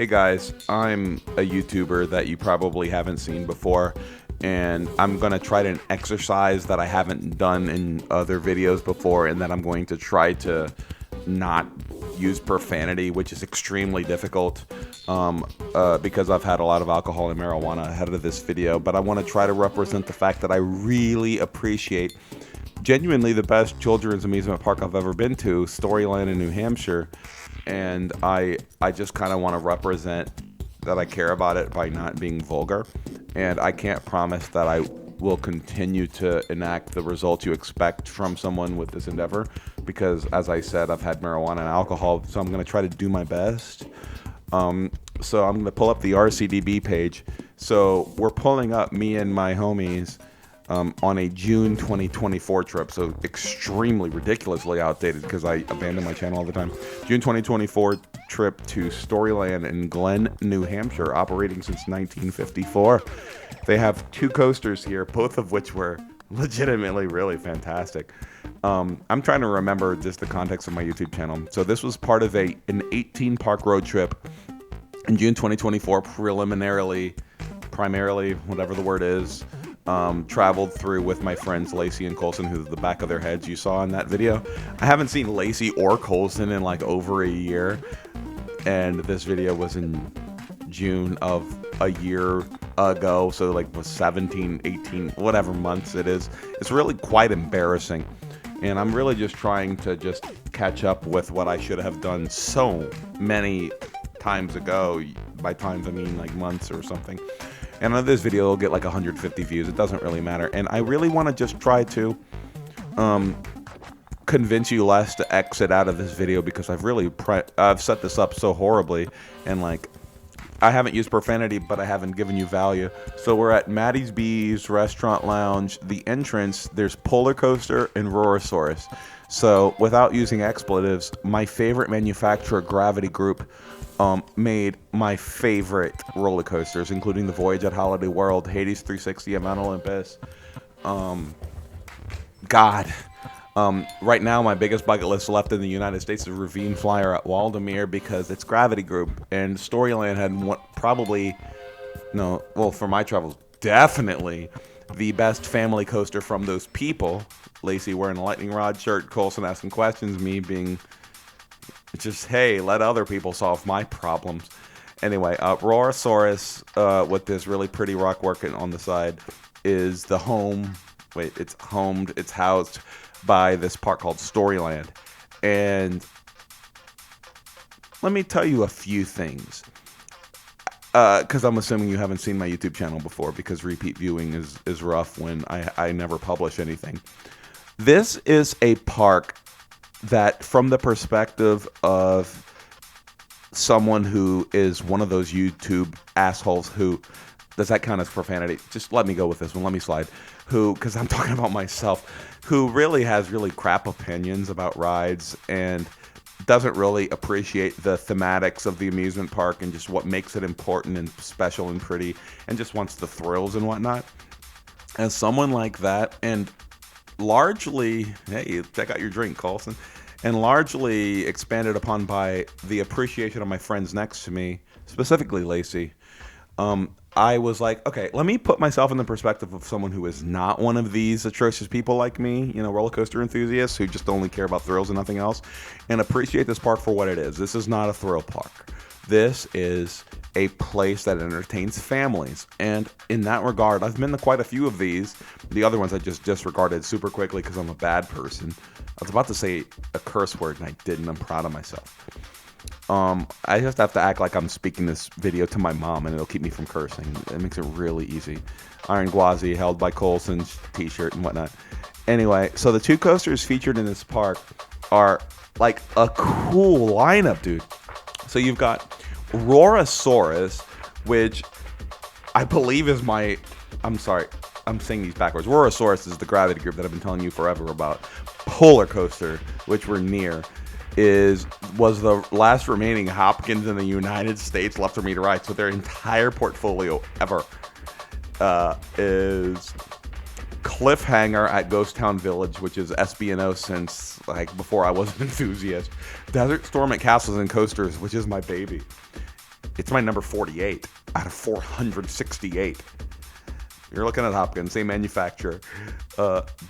Hey guys, I'm a YouTuber that you probably haven't seen before, and I'm going to try an exercise that I haven't done in other videos before, and that I'm going to try to not use profanity, which is extremely difficult because I've had a lot of alcohol and marijuana ahead of this video, but I want to try to represent the fact that I really appreciate genuinely the best children's amusement park I've ever been to, Storyland in New Hampshire, and I just kind of want to represent that I care about it by not being vulgar, and I can't promise that I will continue to enact the results you expect from someone with this endeavor, because as I said, I've had marijuana and alcohol, so I'm going to try to do my best. So I'm going to pull up the RCDB page. So we're pulling up, me and my homies, on a June 2024 trip, so extremely ridiculously outdated because I abandon my channel all the time. June 2024 trip to Storyland in Glen, New Hampshire, operating since 1954. They have two coasters here, both of which were legitimately really fantastic. I'm trying to remember just the context of my YouTube channel. So this was part of an 18 park road trip in June 2024, primarily, whatever the word is. Traveled through with my friends Lacey and Colson, who's the back of their heads you saw in that video. I haven't seen Lacey or Colson in like over a year, and this video was in June of a year ago, so like was 17, 18, whatever months it is. It's really quite embarrassing, and I'm really just trying to just catch up with what I should have done so many times ago. By times I mean like months or something. And on this video, it'll get like 150 views. It doesn't really matter. And I really want to just try to convince you less to exit out of this video, because I've set this up so horribly, and like I haven't used profanity, but I haven't given you value. So we're at Maddie's Bees Restaurant Lounge. The entrance, there's Polar Coaster and Rorosaurus. So without using expletives, my favorite manufacturer, Gravity Group, made my favorite roller coasters, including the Voyage at Holiday World, Hades 360 at Mount Olympus. Right now, my biggest bucket list left in the United States is Ravine Flyer at Waldameer, because it's Gravity Group, and Storyland had for my travels, definitely the best family coaster from those people. Lacey wearing a lightning rod shirt, Colson asking questions, me being just, hey, let other people solve my problems. Anyway, Rorosaurus, with this really pretty rock work on the side, is the home. Wait, it's housed by this park called Storyland. And let me tell you a few things, because I'm assuming you haven't seen my YouTube channel before, because repeat viewing is rough when I never publish anything. This is a park that, from the perspective of someone who is one of those YouTube assholes who, does that count as profanity? Just let me go with this one. Let me slide. Because I'm talking about myself, who really has really crap opinions about rides and doesn't really appreciate the thematics of the amusement park and just what makes it important and special and pretty, and just wants the thrills and whatnot. As someone like that, and largely, hey, check out your drink, Colson, and largely expanded upon by the appreciation of my friends next to me, specifically Lacey, I was like, okay, let me put myself in the perspective of someone who is not one of these atrocious people like me, roller coaster enthusiasts who just only care about thrills and nothing else, and appreciate this park for what it is. This is not a thrill park. This is a place that entertains families, and in that regard, I've been to quite a few of these. The other ones I just disregarded super quickly because I'm a bad person. I was about to say a curse word and I didn't. I'm proud of myself. I just have to act like I'm speaking this video to my mom, and it'll keep me from cursing. It makes it really easy. Iron Gwazi, held by Colson's t-shirt and whatnot. Anyway, so the two coasters featured in this park are like a cool lineup, dude. So you've got Rorosaurus, which I believe is I'm sorry, I'm saying these backwards. Rorosaurus is the Gravity Group that I've been telling you forever about. Polar Coaster, which we're near, was the last remaining Hopkins in the United States left for me to ride. So their entire portfolio ever is Cliffhanger at Ghost Town Village, which is SBNO since like before I was an enthusiast. Desert Storm at Castles and Coasters, which is my baby. It's my number 48 out of 468. You're looking at Hopkins, same manufacturer.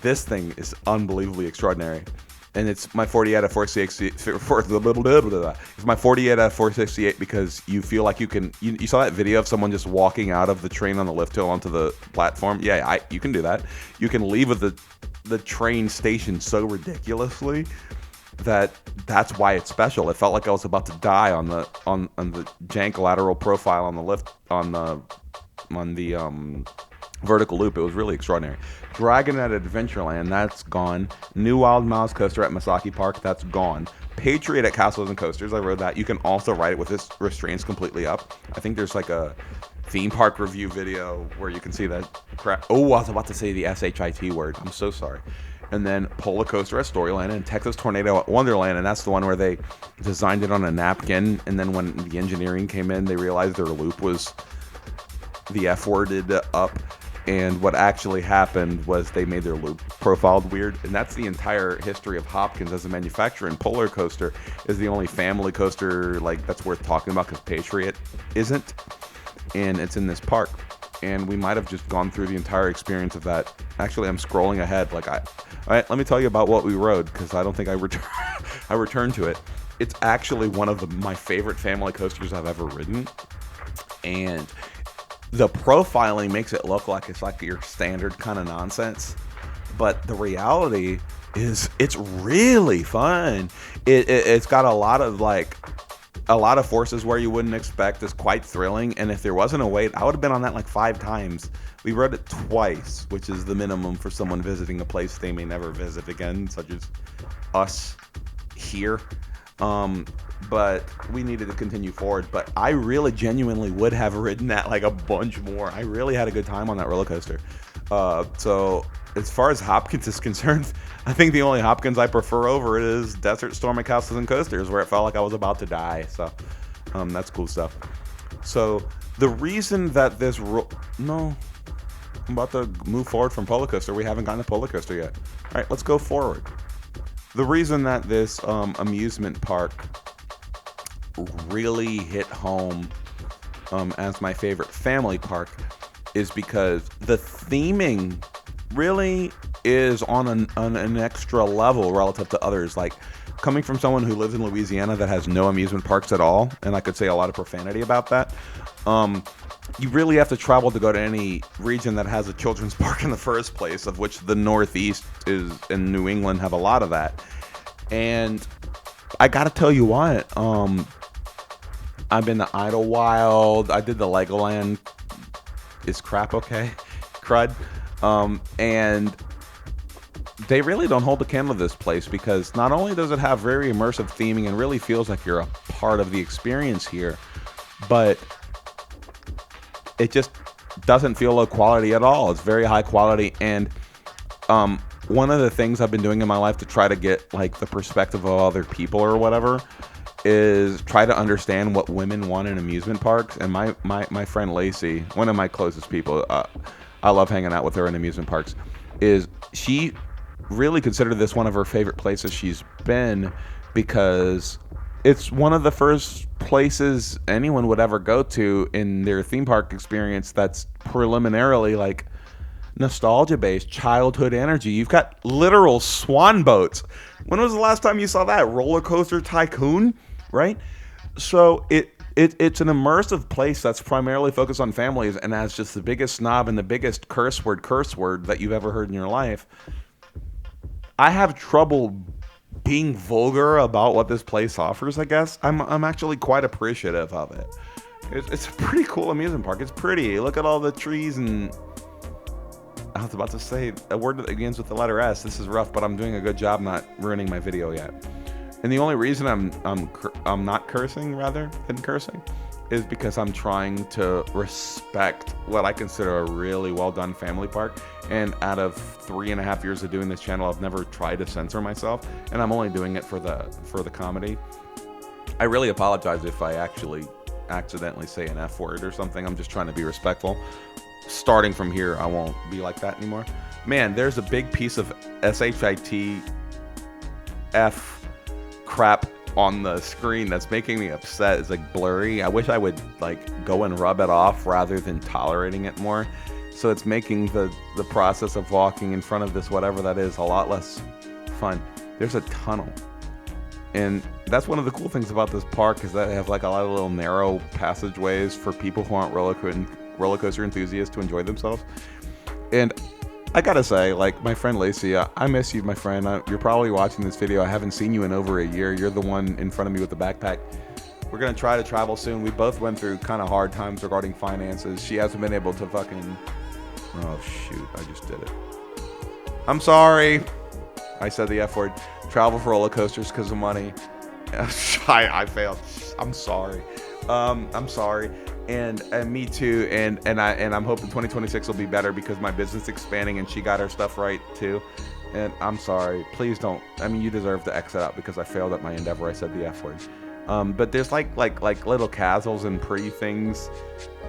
This thing is unbelievably extraordinary. And it's my 48 out of 468. It's my 48 out of 468 because you feel like you can. You saw that video of someone just walking out of the train on the lift hill onto the platform. Yeah, you can do that. You can leave with the train station so ridiculously that's why it's special. It felt like I was about to die on the jank lateral profile on the lift on the vertical loop. It was really extraordinary. Dragon at Adventureland, that's gone. New Wild Mouse Coaster at Misaki Park, that's gone. Patriot at Castles and Coasters, I rode that. You can also ride it with this restraints completely up. I think there's like a theme park review video where you can see that crap. Oh, I was about to say the SHIT word. I'm so sorry. And then Polar Coaster at Storyland and Texas Tornado at Wonderland, and that's the one where they designed it on a napkin, and then when the engineering came in, they realized their loop was the F-worded up. And what actually happened was they made their loop profiled weird. And that's the entire history of Hopkins as a manufacturer. And Polar Coaster is the only family coaster like that's worth talking about because Patriot isn't. And it's in this park. And we might have just gone through the entire experience of that. Actually, I'm scrolling ahead. All right, let me tell you about what we rode because I don't think I returned to it. It's actually one of my favorite family coasters I've ever ridden. And the profiling makes it look like it's like your standard kind of nonsense, but the reality is it's really fun. It's got a lot of forces where you wouldn't expect. It's quite thrilling, and if there wasn't a wait, I would have been on that like 5 times. We rode it twice, which is the minimum for someone visiting a place they may never visit again, such as us here. But we needed to continue forward. But I really genuinely would have ridden that like a bunch more. I really had a good time on that roller coaster. So as far as Hopkins is concerned, I think the only Hopkins I prefer over it is Desert Storm at Castles and Coasters, where it felt like I was about to die. So that's cool stuff. So the reason that this I'm about to move forward from Polar Coaster. We haven't gotten to Polar Coaster yet. All right, let's go forward. The reason that this amusement park really hit home as my favorite family park is because the theming really is on an extra level relative to others. Like, coming from someone who lives in Louisiana that has no amusement parks at all, and I could say a lot of profanity about that, you really have to travel to go to any region that has a children's park in the first place, of which the Northeast is and New England have a lot of that. And I gotta tell you what, I've been to Idlewild, I did the Legoland, is crap okay? Crud. And they really don't hold a candle to this place, because not only does it have very immersive theming and really feels like you're a part of the experience here, but it just doesn't feel low quality at all. It's very high quality. And one of the things I've been doing in my life to try to get like the perspective of other people or whatever is try to understand what women want in amusement parks. And my friend Lacey, one of my closest people, I love hanging out with her in amusement parks, is she really considered this one of her favorite places she's been, because it's one of the first places anyone would ever go to in their theme park experience that's preliminarily like nostalgia based, childhood energy. You've got literal swan boats. When was the last time you saw that? Roller Coaster Tycoon, right? So it's an immersive place that's primarily focused on families and has just the biggest snob and the biggest curse word that you've ever heard in your life. I have trouble being vulgar about what this place offers, I guess. I'm actually quite appreciative of it. It's a pretty cool amusement park. It's pretty. Look at all the trees, and I was about to say a word that begins with the letter S. This is rough, but I'm doing a good job not ruining my video yet. And the only reason I'm not cursing rather than cursing is because I'm trying to respect what I consider a really well done family park. And out of 3.5 years of doing this channel, I've never tried to censor myself, and I'm only doing it for the comedy. I really apologize if I actually accidentally say an F word or something. I'm just trying to be respectful. Starting from here, I won't be like that anymore. Man, there's a big piece of SHIT F crap on the screen that's making me upset. It's like blurry. I wish I would like go and rub it off rather than tolerating it more. So it's making the process of walking in front of this whatever that is a lot less fun. There's a tunnel. And that's one of the cool things about this park is that they have like a lot of little narrow passageways for people who aren't roller coaster enthusiasts to enjoy themselves. And I gotta say, like, my friend Lacey, I miss you, my friend. You're probably watching this video. I haven't seen you in over a year. You're the one in front of me with the backpack. We're gonna try to travel soon. We both went through kind of hard times regarding finances. She hasn't been able to fucking... Oh, shoot. I just did it. I'm sorry. I said the F word. Travel for roller coasters because of money. I failed. I'm sorry. I'm sorry. And me too. And I'm hoping 2026 will be better because my business is expanding and she got her stuff right too. And I'm sorry. Please don't. I mean, you deserve to exit out because I failed at my endeavor. I said the F word. But there's like little castles and pretty things,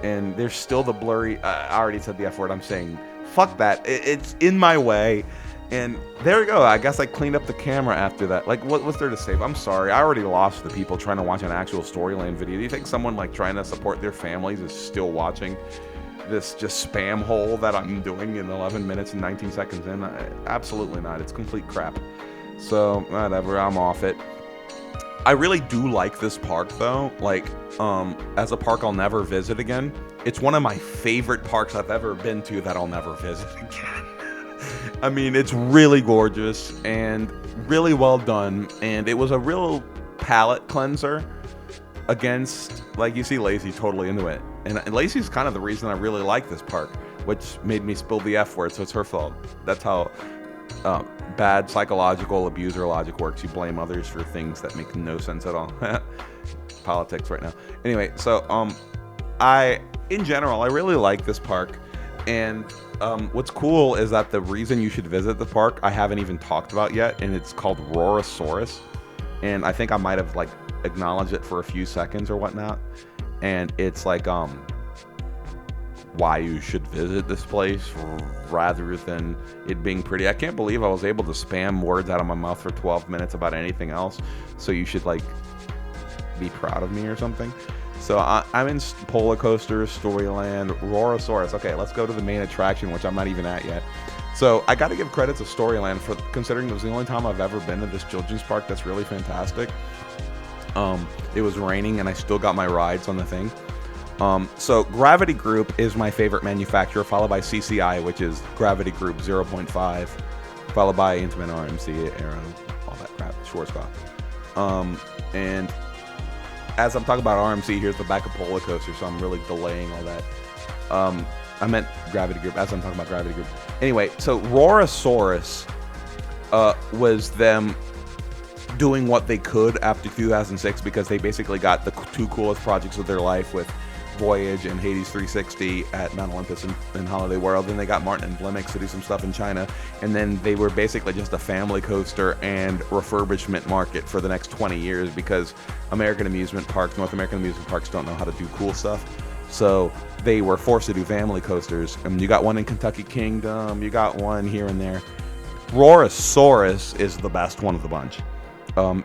and there's still the blurry. I already said the F word. I'm saying fuck that. It's in my way. And there we go. I guess I cleaned up the camera after that. Like, what's there to save? I'm sorry. I already lost the people trying to watch an actual Storyland video. Do you think someone like trying to support their families is still watching this just spam hole that I'm doing in 11 minutes and 19 seconds in? Absolutely not. It's complete crap. So, whatever. I'm off it. I really do like this park, though. Like, as a park I'll never visit again. It's one of my favorite parks I've ever been to that I'll never visit again. I mean, it's really gorgeous and really well done, and it was a real palate cleanser against, like, you see Lacey totally into it, and Lacey's kind of the reason I really like this park, which made me spill the F word, so it's her fault. That's how bad psychological abuser logic works. You blame others for things that make no sense at all. Politics right now. Anyway, so in general, I really like this park. And what's cool is that the reason you should visit the park I haven't even talked about yet, and it's called Roarosaurus. And I think I might have like acknowledged it for a few seconds or whatnot. And it's like why you should visit this place rather than it being pretty. I can't believe I was able to spam words out of my mouth for 12 minutes about anything else. So you should like be proud of me or something. So I'm in Polar Coaster, Storyland, Roarosaurus. Okay, let's go to the main attraction, which I'm not even at yet. So I got to give credit to Storyland for considering it was the only time I've ever been to this children's park that's really fantastic. It was raining and I still got my rides on the thing. So Gravity Group is my favorite manufacturer, followed by CCI, which is Gravity Group 0.5, followed by Intamin, RMC, Aero, all that crap, Schwarzkopf. And as I'm talking about RMC, here's the back of Polar Coaster, so I'm really delaying all that. I meant Gravity Group as I'm talking about Gravity Group. Anyway, so Roarosaurus was them doing what they could after 2006 because they basically got the two coolest projects of their life with Voyage and Hades 360 at Mount Olympus and Holiday World. Then they got Martin and Blemix to do some stuff in China. And then they were basically just a family coaster and refurbishment market for the next 20 years because North American amusement parks don't know how to do cool stuff. So they were forced to do family coasters. And you got one in Kentucky Kingdom, you got one here and there. Roarosaurus is the best one of the bunch.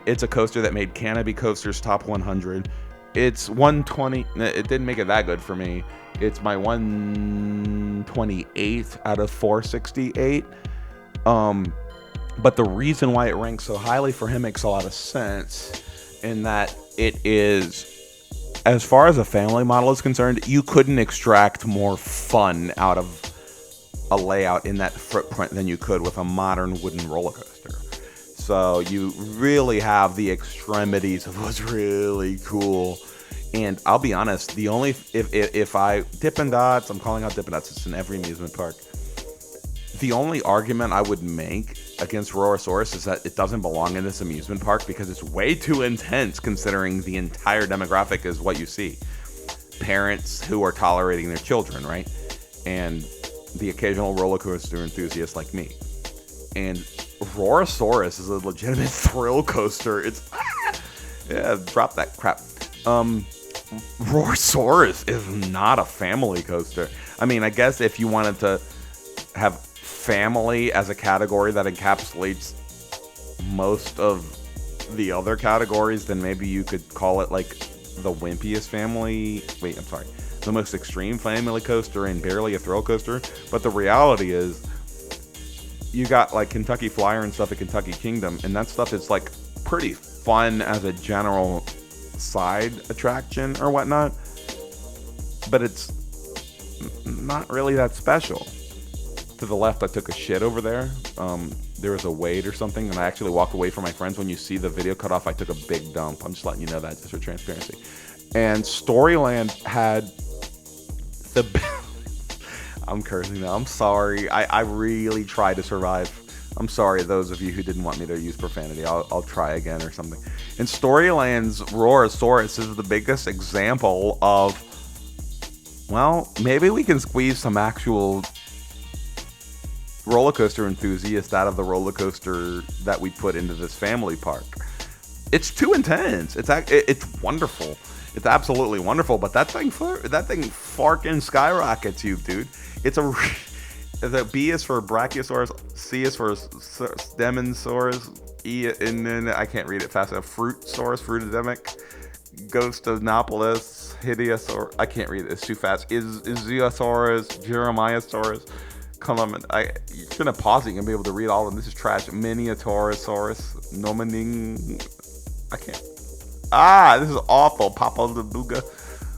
It's a coaster that made Canopy Coaster's top 100. It's 120. It didn't make it that good for me. It's my 128th out of 468. But the reason why it ranks so highly for him makes a lot of sense in that it is, as far as a family model is concerned, you couldn't extract more fun out of a layout in that footprint than you could with a modern wooden roller coaster. So you really have the extremities of what's really cool. And I'll be honest, the only if I Dippin' Dots, I'm calling out Dippin' Dots, it's in every amusement park. The only argument I would make against Roarosaurus is that it doesn't belong in this amusement park because it's way too intense considering the entire demographic is what you see. Parents who are tolerating their children, right? And the occasional roller coaster enthusiast like me. And Roarosaurus is a legitimate thrill coaster. It's yeah, drop that crap. Roarosaurus is not a family coaster. I mean, I guess if you wanted to have family as a category that encapsulates most of the other categories, then maybe you could call it like the wimpiest family. Wait, I'm sorry. The most extreme family coaster and barely a thrill coaster. But the reality is, you got like Kentucky Flyer and stuff at Kentucky Kingdom, and that stuff is like pretty fun as a general side attraction or whatnot. But it's not really that special. To the left, I took a shit over there. There was a wait or something, and I actually walked away from my friends. When you see the video cut off, I took a big dump. I'm just letting you know that, just for transparency. And Storyland had the... I'm cursing now. I'm sorry. I really tried to survive. I'm sorry, those of you who didn't want me to use profanity. I'll try again or something. And Storyland's Roarosaurus is the biggest example of, well, maybe we can squeeze some actual roller coaster enthusiast out of the roller coaster that we put into this family park. It's too intense. It's wonderful. It's absolutely wonderful. But that thing farking skyrockets you, dude. The B is for Brachiosaurus, C is for Stemensaurus, E, and then I can't read it fast enough. Fruitsaurus, Fruitodemic, Ghostonopolis, Hidiosaurus. I can't read it. It's too fast. Ichthyosaurus, Jeremiasaurus. You're gonna pause it and be able to read all of them. This is trash. Miniatorosaurus, Nomening. I can't. This is awful. Papalabuga,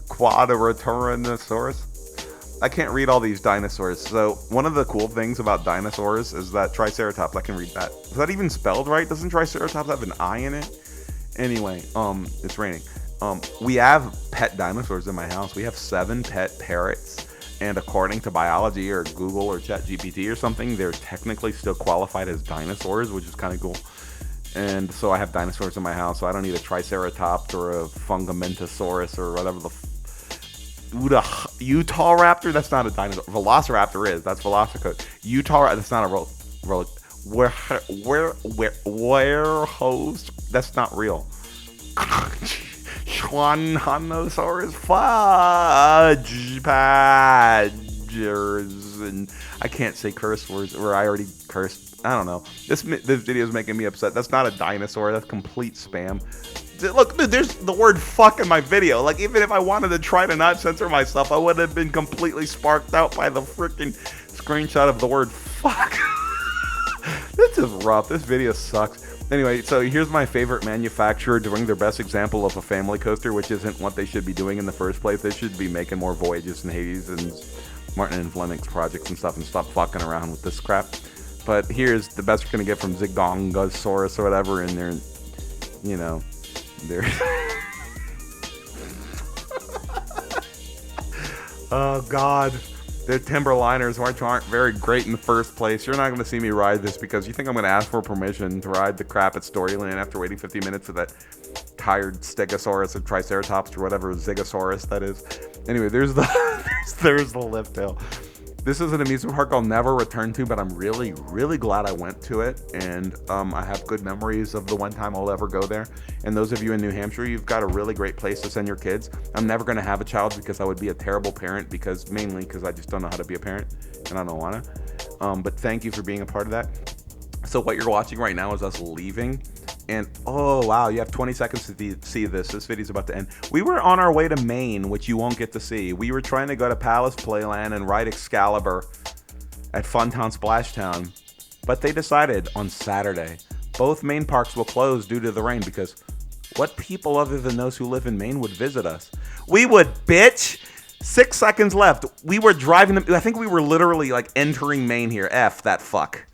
Quadraturanosaurus. I can't read all these dinosaurs. So one of the cool things about dinosaurs is that Triceratops, I can read that. Is that even spelled right? Doesn't Triceratops have an I in it? Anyway, it's raining. We have pet dinosaurs in my house. We have 7 pet parrots. And according to biology or Google or ChatGPT or something, they're technically still qualified as dinosaurs, which is kind of cool. And so I have dinosaurs in my house, so I don't need a Triceratops or a Fundamentosaurus or whatever the Utah Raptor. That's not a dinosaur. Velociraptor is. That's Velocicoat. Utah. That's not a where host. That's not real. Schwannosaurus, Fudge Badgers, and I can't say curse words, or I already cursed. I don't know. This video is making me upset. That's not a dinosaur. That's complete spam. Look, dude, there's the word fuck in my video. Like, even if I wanted to try to not censor myself, I would have been completely sparked out by the freaking screenshot of the word fuck. This is rough. This video sucks. Anyway, so here's my favorite manufacturer doing their best example of a family coaster, which isn't what they should be doing in the first place. They should be making more Voyages and Hades and Martin and Fleming's projects and stuff, and stop fucking around with this crap. But here's the best we're going to get from Zigongosaurus or whatever, and they're, you know, they're... Oh, God. The Timberliners, which aren't very great in the first place. You're not going to see me ride this because you think I'm going to ask for permission to ride the crap at Storyland after waiting 50 minutes for that tired Stegosaurus or Triceratops or whatever Zigosaurus that is. Anyway, there's the lift hill. This is an amusement park I'll never return to, but I'm really, really glad I went to it. And I have good memories of the one time I'll ever go there. And those of you in New Hampshire, you've got a really great place to send your kids. I'm never going to have a child because I would be a terrible parent, mainly because I just don't know how to be a parent and I don't want to. But thank you for being a part of that. So what you're watching right now is us leaving. And oh wow, you have 20 seconds to see this. This video's about to end. We were on our way to Maine, which you won't get to see. We were trying to go to Palace Playland and ride Excalibur at Funtown Splashtown, but they decided on Saturday both Maine parks will close due to the rain, because what people other than those who live in Maine would visit us? We would, bitch. 6 seconds left. We were driving them. I think we were literally like entering Maine here. F that fuck.